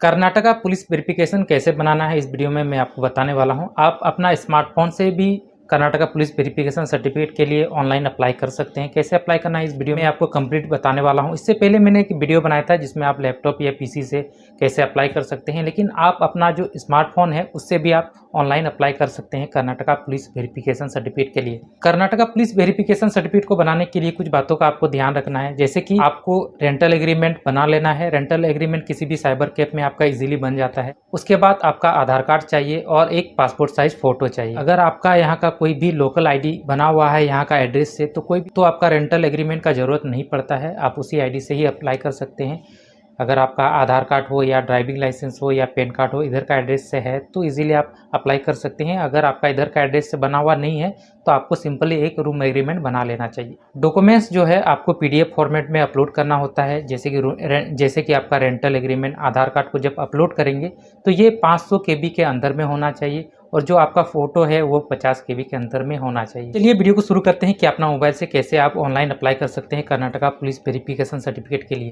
Karnataka police verification कैसे बनाना है इस वीडियो में मैं आपको बताने वाला हूं। आप अपना स्मार्टफोन से भी कर्नाटका पुलिस वेरिफिकेशन सर्टिफिकेट के लिए ऑनलाइन अप्लाई कर सकते हैं। कैसे अप्लाई करना है इस वीडियो में आपको कंप्लीट बताने वाला हूं। इससे पहले मैंने एक वीडियो बनाया था जिसमें आप लैपटॉप या पीसी से कैसे अप्लाई कर सकते हैं, लेकिन आप अपना जो स्मार्टफोन है उससे भी आप ऑनलाइन अप्लाई कर सकते हैं कर्नाटका पुलिस वेरिफिकेशन सर्टिफिकेट के लिए। कर्नाटका पुलिस वेरिफिकेशन सर्टिफिकेट को बनाने के लिए कुछ बातों का आपको ध्यान रखना है, जैसे कि आपको रेंटल एग्रीमेंट बना लेना है। रेंटल एग्रीमेंट किसी भी साइबर कैफ में आपका इजीली बन जाता है। उसके बाद आपका आधार कार्ड चाहिए और एक पासपोर्ट साइज फोटो चाहिए। अगर आपका यहाँ का कोई भी लोकल आईडी बना हुआ है यहाँ का एड्रेस से, तो आपका रेंटल एग्रीमेंट का जरूरत नहीं पड़ता है, आप उसी आईडी से ही अप्लाई कर सकते हैं। अगर आपका आधार कार्ड हो या ड्राइविंग लाइसेंस हो या पैन कार्ड हो इधर का एड्रेस से है तो इजीली आप अप्लाई कर सकते हैं। अगर आपका इधर का एड्रेस से बना हुआ नहीं है तो आपको सिंपली एक रूम एग्रीमेंट बना लेना चाहिए। डॉक्यूमेंट्स जो है आपको पीडीएफ फॉर्मेट में अपलोड करना होता है, जैसे कि आपका रेंटल एग्रीमेंट, आधार कार्ड को जब अपलोड करेंगे तो ये 500 KB के अंदर में होना चाहिए और जो आपका फोटो है वो 50 KB के अंदर में होना चाहिए। चलिए वीडियो को शुरू करते हैं कि अपना मोबाइल से कैसे आप ऑनलाइन अप्लाई कर सकते हैं कर्नाटका पुलिस वेरिफिकेशन सर्टिफिकेट के लिए।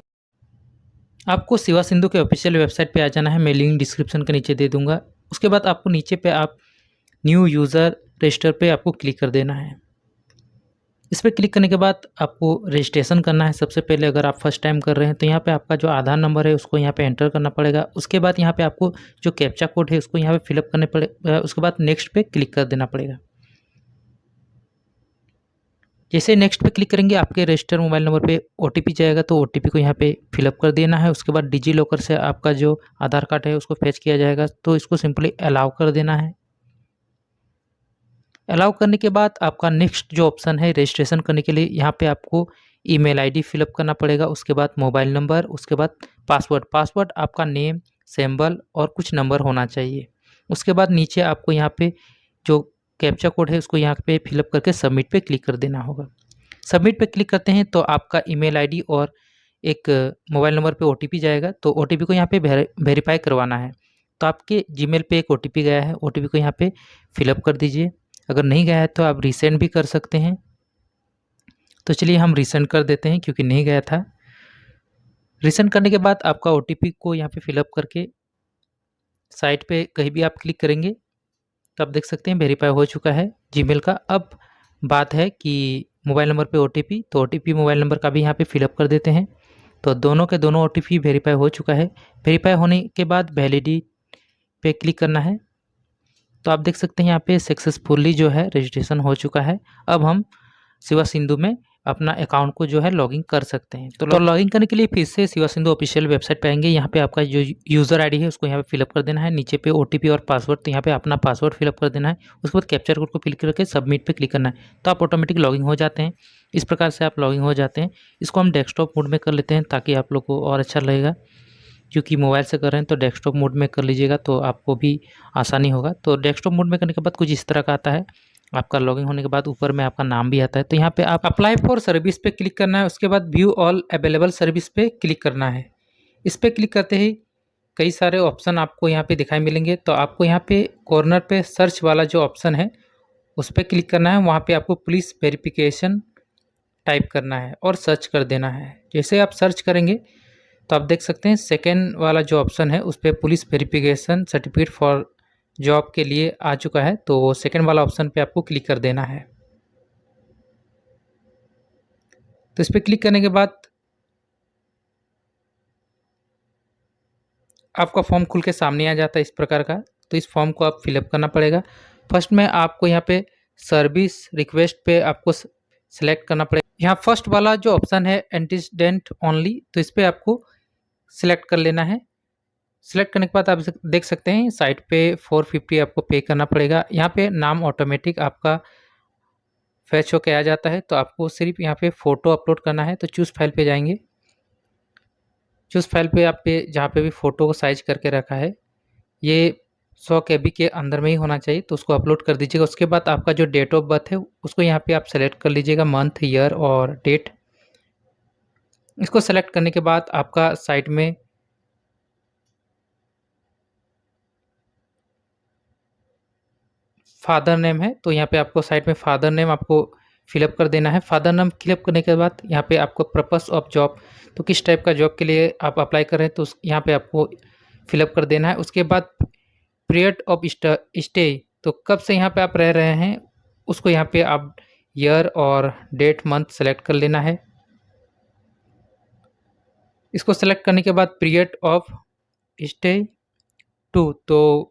आपको शिवा सिंधु के ऑफिशियल वेबसाइट पे आ जाना है, मैं लिंक डिस्क्रिप्शन के नीचे दे दूंगा। उसके बाद आपको नीचे पे आप न्यू यूज़र रजिस्टर पे आपको क्लिक कर देना है। इस पर क्लिक करने के बाद आपको रजिस्ट्रेशन करना है। सबसे पहले अगर आप फर्स्ट टाइम कर रहे हैं तो यहाँ पे आपका जो आधार नंबर है उसको यहाँ पे एंटर करना पड़ेगा। उसके बाद यहाँ पे आपको जो कैप्चा कोड है उसको यहाँ पे फिलअप करने पड़ेगा। उसके बाद नेक्स्ट पे क्लिक कर देना पड़ेगा। जैसे नेक्स्ट पे क्लिक करेंगे आपके रजिस्टर मोबाइल नंबर पे OTP जाएगा, तो OTP को यहाँ पे फिलअप कर देना है। उसके बाद डिजी लॉकर से आपका जो आधार कार्ड है उसको फेच किया जाएगा, तो इसको सिंपली अलाउ कर देना है। अलाउ करने के बाद आपका नेक्स्ट जो ऑप्शन है रजिस्ट्रेशन करने के लिए, यहाँ पे आपको ईमेल आईडी फिलअप करना पड़ेगा। उसके बाद मोबाइल नंबर, उसके बाद पासवर्ड आपका नेम, सिंबल और कुछ नंबर होना चाहिए। उसके बाद नीचे आपको यहाँ पे जो कैप्चा कोड है उसको यहाँ पे फिलअप करके सबमिट पे क्लिक कर देना होगा। सबमिट पे क्लिक करते हैं तो आपका ईमेल आईडी और एक मोबाइल नंबर पे OTP जाएगा, तो OTP को यहाँ पे वेरीफाई करवाना है। तो आपके जीमेल पे एक OTP गया है, OTP को यहाँ पे फिलअप कर दीजिए। अगर नहीं गया है तो आप रीसेंड भी कर सकते हैं। तो चलिए हम रीसेंड कर देते हैं क्योंकि नहीं गया था। रीसेंड करने के बाद आपका OTP को यहाँ पे फिलअप करके साइट पे कहीं भी आप क्लिक करेंगे तो आप देख सकते हैं वेरीफाई हो चुका है जीमेल का। अब बात है कि मोबाइल नंबर पे OTP, तो OTP मोबाइल नंबर का भी यहाँ पे फिलअप कर देते हैं। तो दोनों के दोनों OTP वेरीफाई हो चुका है। वेरीफाई होने के बाद वैलिडिटी पे क्लिक करना है। तो आप देख सकते हैं यहाँ पे सक्सेसफुली जो है रजिस्ट्रेशन हो चुका है। अब हम शिवा सिंधु में अपना अकाउंट को जो है लॉगिन कर सकते हैं। तो लॉगिन करने के लिए फिर से शिवा सिंधु ऑफिशियल वेबसाइट पे आएंगे। यहाँ पे आपका जो यूज़र आईडी है उसको यहाँ पे फिलअप कर देना है। नीचे पे OTP और पासवर्ड, तो यहाँ पे अपना पासवर्ड फिलअप कर देना है। उसके बाद कैप्चर कोड को फिल करके सबमिट पे क्लिक करना है, तो आप ऑटोमेटिक लॉगिन हो जाते हैं। इस प्रकार से आप लॉगिन हो जाते हैं। इसको हम डेस्कटॉप मोड में कर लेते हैं ताकि आप लोग को और अच्छा लगेगा, क्योंकि मोबाइल से कर रहे हैं तो डेस्कटॉप मोड में कर लीजिएगा तो आपको भी आसानी होगा। तो डेस्कटॉप मोड में करने के बाद कुछ इस तरह का आता है। आपका लॉगिन होने के बाद ऊपर में आपका नाम भी आता है, तो यहाँ पे आप अप्लाई फॉर सर्विस पे क्लिक करना है। उसके बाद व्यू ऑल अवेलेबल सर्विस पे क्लिक करना है। इस पर क्लिक करते ही कई सारे ऑप्शन आपको यहाँ पे दिखाई मिलेंगे। तो आपको यहाँ पे कॉर्नर पे सर्च वाला जो ऑप्शन है उस पर क्लिक करना है। वहाँ पे आपको पुलिस वेरिफिकेशन टाइप करना है और सर्च कर देना है। जैसे आप सर्च करेंगे तो आप देख सकते हैं सेकेंड वाला जो ऑप्शन है उस पर police verification certificate for job के लिए आ चुका है, तो वो सेकेंड वाला ऑप्शन पे आपको क्लिक कर देना है। तो इस पर क्लिक करने के बाद आपका फॉर्म खुल के सामने आ जाता है इस प्रकार का। तो इस फॉर्म को आप फिलअप करना पड़ेगा। फर्स्ट में आपको यहाँ पे सर्विस रिक्वेस्ट पे आपको सेलेक्ट करना पड़ेगा। यहाँ फर्स्ट वाला जो ऑप्शन है एंटीसीडेंट ओनली, तो इस पर आपको सिलेक्ट कर लेना है। सिलेक्ट करने के बाद आप देख सकते हैं साइट पे 450 आपको पे करना पड़ेगा। यहाँ पे नाम ऑटोमेटिक आपका फैच होके आ जाता है, तो आपको सिर्फ यहाँ पे फ़ोटो अपलोड करना है। तो चूज़ फाइल पे जाएंगे। चूज़ फाइल पे आप पे जहाँ पे भी फ़ोटो को साइज करके रखा है ये 100 KB के अंदर में ही होना चाहिए, तो उसको अपलोड कर दीजिएगा। उसके बाद आपका जो डेट ऑफ बर्थ है उसको यहाँ पे आप सेलेक्ट कर लीजिएगा, मंथ, ईयर और डेट। इसको सेलेक्ट करने के बाद आपका साइट में फादर नेम है, तो यहाँ पे आपको साइट में फादर नेम आपको फिलअप कर देना है। फादर नेम फिलअप करने के बाद यहाँ पे आपको पर्पस ऑफ जॉब, तो किस टाइप का जॉब के लिए आप अप्लाई कर रहे हैं तो यहाँ पे आपको फिलअप कर देना है। उसके बाद पीरियड ऑफ स्टे, तो कब से यहाँ पे आप रह रहे हैं उसको यहाँ पे आप ईयर और डेट मंथ सेलेक्ट कर लेना है। इसको सेलेक्ट करने के बाद पीरियड ऑफ स्टे टू, तो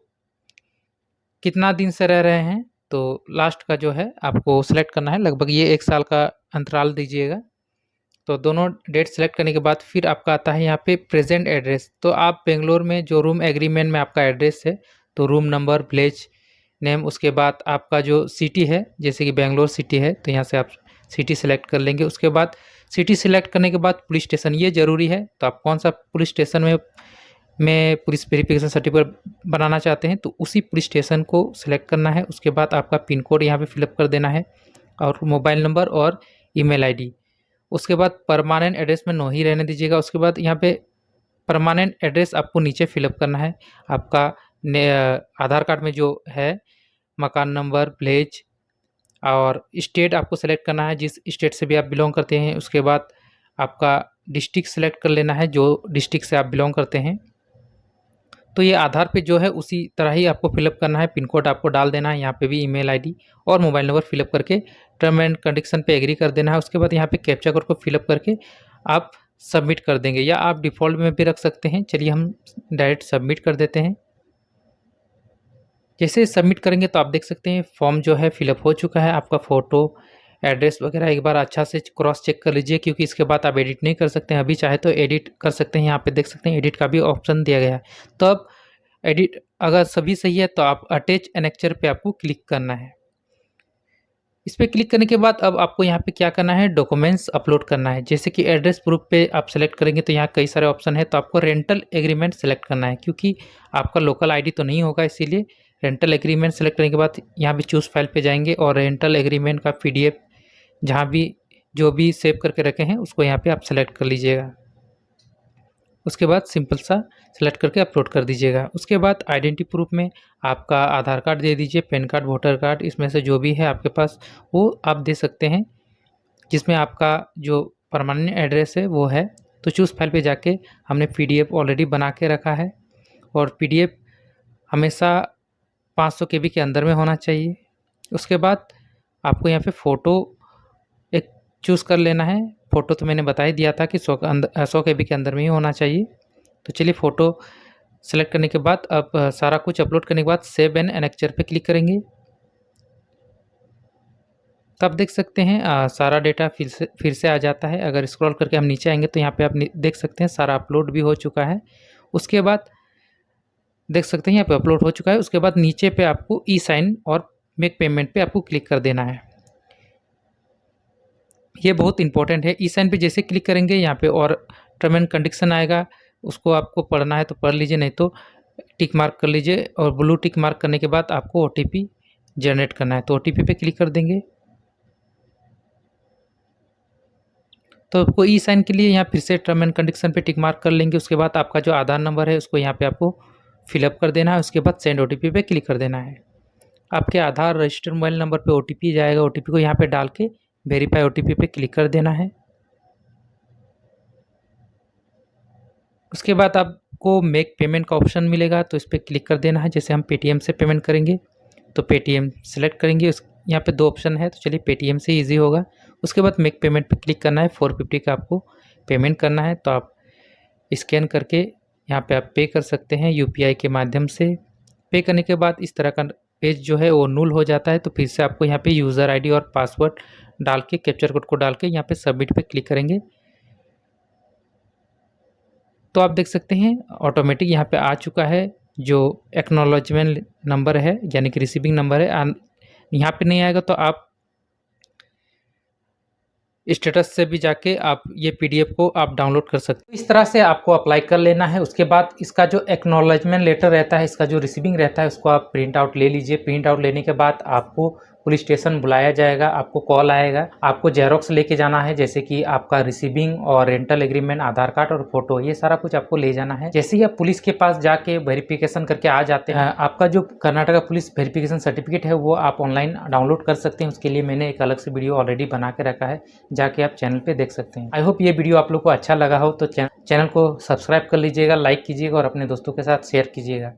कितना दिन से रह रहे हैं, तो लास्ट का जो है आपको सेलेक्ट करना है। लगभग ये 1 साल का अंतराल दीजिएगा। तो दोनों डेट सेलेक्ट करने के बाद फिर आपका आता है यहाँ पे प्रेजेंट एड्रेस। तो आप बेंगलोर में जो रूम एग्रीमेंट में आपका एड्रेस है, तो रूम नंबर, विलेज नेम, उसके बाद आपका जो सिटी है, जैसे कि बेंगलोर सिटी है तो यहाँ से आप सिटी सेलेक्ट कर लेंगे। उसके बाद सिटी सेलेक्ट करने के बाद पुलिस स्टेशन, ये ज़रूरी है। तो आप कौन सा पुलिस स्टेशन में पुलिस वेरिफिकेशन सर्टिफिकेट बनाना चाहते हैं, तो उसी पुलिस स्टेशन को सिलेक्ट करना है। उसके बाद आपका पिन कोड यहाँ पे फिलअप कर देना है और मोबाइल नंबर और ईमेल आईडी। उसके बाद परमानेंट एड्रेस में नो ही रहने दीजिएगा। उसके बाद यहाँ पे परमानेंट एड्रेस आपको नीचे फिलअप करना है। आपका आधार कार्ड में जो है मकान नंबर, विलेज और स्टेट आपको सेलेक्ट करना है, जिस स्टेट से भी आप बिलोंग करते हैं। उसके बाद आपका डिस्ट्रिक्ट सेलेक्ट कर लेना है, जो डिस्ट्रिक्ट से आप बिलोंग करते हैं। तो ये आधार पे जो है उसी तरह ही आपको फिलअप करना है। पिन कोड आपको डाल देना है, यहाँ पे भी ईमेल आईडी और मोबाइल नंबर फिलअप करके टर्म एंड कंडीशन पे एग्री कर देना है। उसके बाद यहाँ पे कैप्चा कोड को फिलअप करके आप सबमिट कर देंगे, या आप डिफ़ॉल्ट में भी रख सकते हैं। चलिए हम डायरेक्ट सबमिट कर देते हैं। जैसे सबमिट करेंगे तो आप देख सकते हैं फॉर्म जो है फिलअप हो चुका है। आपका फ़ोटो, एड्रेस वगैरह एक बार अच्छा से क्रॉस चेक कर लीजिए, क्योंकि इसके बाद आप एडिट नहीं कर सकते हैं। अभी चाहे तो एडिट कर सकते हैं, यहाँ पे देख सकते हैं एडिट का भी ऑप्शन दिया गया है। तो अब एडिट अगर सभी सही है तो आप अटैच एनेक्चर पे आपको क्लिक करना है। इस पर क्लिक करने के बाद अब आपको यहाँ पे क्या करना है, डॉक्यूमेंट्स अपलोड करना है। जैसे कि एड्रेस प्रूफ पे आप सेलेक्ट करेंगे तो यहाँ कई सारे ऑप्शन है, तो आपको रेंटल एग्रीमेंट सेलेक्ट करना है, क्योंकि आपका लोकल आईडी तो नहीं होगा, इसीलिए रेंटल एग्रीमेंट सेलेक्ट करने के बाद यहाँ भी चूज़ फाइल पे जाएंगे और रेंटल एग्रीमेंट का PDF जहाँ भी जो भी सेव करके रखे हैं उसको यहाँ पे आप सेलेक्ट कर लीजिएगा। उसके बाद सिंपल सा सेलेक्ट करके अपलोड कर दीजिएगा। उसके बाद आइडेंटिटी प्रूफ में आपका आधार कार्ड दे दीजिए, पैन कार्ड, वोटर कार्ड, इसमें से जो भी है आपके पास वो आप दे सकते हैं, जिसमें आपका जो परमानेंट एड्रेस है वो है। तो चूज़ फाइल पे जाके हमने PDF ऑलरेडी बना के रखा है, और PDF हमेशा 500 KB के अंदर में होना चाहिए। उसके बाद आपको यहाँ पे फ़ोटो एक चूज़ कर लेना है। फ़ोटो तो मैंने बता ही दिया था कि 100 KB के अंदर में ही होना चाहिए। तो चलिए फ़ोटो सेलेक्ट करने के बाद अब सारा कुछ अपलोड करने के बाद सेव एंड एनेक्चर पे क्लिक करेंगे। तो आप देख सकते हैं सारा डेटा फिर से आ जाता है। अगर स्क्रॉल करके हम नीचे आएंगे तो यहाँ पे आप देख सकते हैं सारा अपलोड भी हो चुका है। उसके बाद देख सकते हैं यहाँ पे अपलोड हो चुका है। उसके बाद नीचे पे आपको ई साइन और मेक पेमेंट पे आपको क्लिक कर देना है। ये बहुत इंपॉर्टेंट है। ई साइन पे जैसे क्लिक करेंगे यहाँ पे और टर्म एंड कंडीशन आएगा, उसको आपको पढ़ना है तो पढ़ लीजिए, नहीं तो टिक मार्क कर लीजिए। और ब्लू टिक मार्क करने के बाद आपको OTP जनरेट करना है, तो OTP पे क्लिक कर देंगे। तो आपको ई साइन के लिए यहाँ फिर से टर्म एंड कंडीशन पे टिक मार्क कर लेंगे। उसके बाद आपका जो आधार नंबर है उसको यहाँ पे आपको फिलअप कर देना है। उसके बाद सेंड OTP पे क्लिक कर देना है। आपके आधार रजिस्टर्ड मोबाइल नंबर पे OTP जाएगा, OTP को यहाँ पे डाल के वेरीफाई OTP पे क्लिक कर देना है। उसके बाद आपको मेक पेमेंट का ऑप्शन मिलेगा, तो इस पर क्लिक कर देना है। जैसे हम पेटीएम से पेमेंट करेंगे तो पेटीएम सेलेक्ट करेंगे। यहाँ पे 2 ऑप्शन है, तो चलिए पेटीएम से ईजी होगा। उसके बाद मेक पेमेंट पे क्लिक करना है। 450 का आपको पेमेंट करना है, तो आप स्कैन करके यहाँ पे आप पे कर सकते हैं UPI के माध्यम से। पे करने के बाद इस तरह का पेज जो है वो नुल हो जाता है। तो फिर से आपको यहाँ पे यूज़र ID और पासवर्ड डाल के कैप्चर कोड को डाल के यहाँ पे सबमिट पे क्लिक करेंगे। तो आप देख सकते हैं ऑटोमेटिक यहाँ पे आ चुका है जो एक्नॉलेजमेंट नंबर है, यानी कि रिसीविंग नंबर है। यहाँ पे नहीं आएगा तो आप स्टेटस से भी जाके आप ये PDF को आप डाउनलोड कर सकते हैं। इस तरह से आपको अप्लाई कर लेना है। उसके बाद इसका जो एक्नॉलेजमेंट लेटर रहता है, इसका जो रिसीविंग रहता है, उसको आप प्रिंट आउट ले लीजिए। प्रिंट आउट लेने के बाद आपको पुलिस स्टेशन बुलाया जाएगा, आपको कॉल आएगा, आपको जेरोक्स लेके जाना है, जैसे कि आपका रिसीविंग और रेंटल एग्रीमेंट, आधार कार्ड और फोटो, ये सारा कुछ आपको ले जाना है। जैसे ही आप पुलिस के पास जाके वेरिफिकेशन करके आ जाते हैं, आपका जो कर्नाटका पुलिस वेरिफिकेशन सर्टिफिकेट है वो आप ऑनलाइन डाउनलोड कर सकते हैं। उसके लिए मैंने एक अलग से वीडियो ऑलरेडी बना के रखा है, जाके आप चैनल पे देख सकते हैं। आई होप ये वीडियो आप लोग को अच्छा लगा हो, तो चैनल को सब्सक्राइब कर लीजिएगा, लाइक कीजिएगा और अपने दोस्तों के साथ शेयर कीजिएगा।